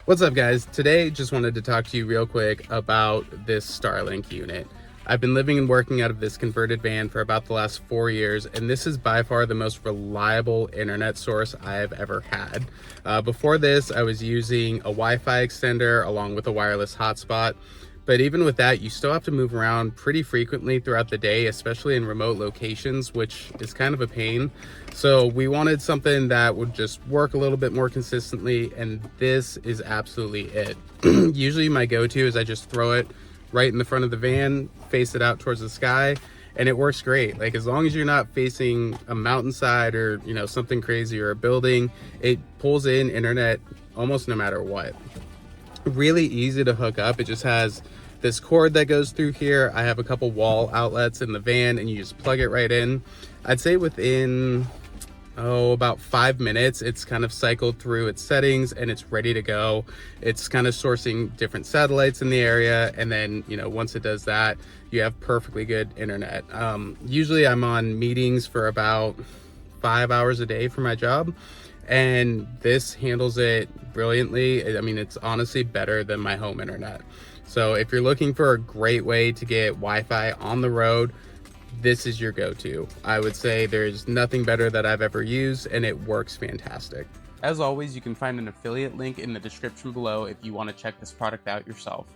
What's up, guys? Today just wanted to talk to you real quick about this Starlink unit. I've been living and working out of this converted van for about the last 4 years, and this is by far the most reliable internet source I have ever had. Before this, I was using a Wi-Fi extender along with a wireless hotspot. But even with that, you still have to move around pretty frequently throughout the day, especially in remote locations, which is kind of a pain. So we wanted something that would just work a little bit more consistently, and this is absolutely it. Usually my go-to is I just throw it right in the front of the van, face it out towards the sky, and it works great. Like, as long as you're not facing a mountainside or, something crazy or a building, it pulls in internet almost no matter what. Really easy to hook up. It just has this cord that goes through here. I have a couple wall outlets in the van, and you just plug it right in. I'd say within about 5 minutes it's kind of cycled through its settings and it's ready to go. It's kind of sourcing different satellites in the area, and then once it does that, you have perfectly good internet. Usually I'm on meetings for about 5 hours a day for my job, and this handles it brilliantly. I mean, it's honestly better than my home internet. So if you're looking for a great way to get Wi-Fi on the road, this is your go-to. I would say there's nothing better that I've ever used, and it works fantastic. As always, you can find an affiliate link in the description below if you want to check this product out yourself.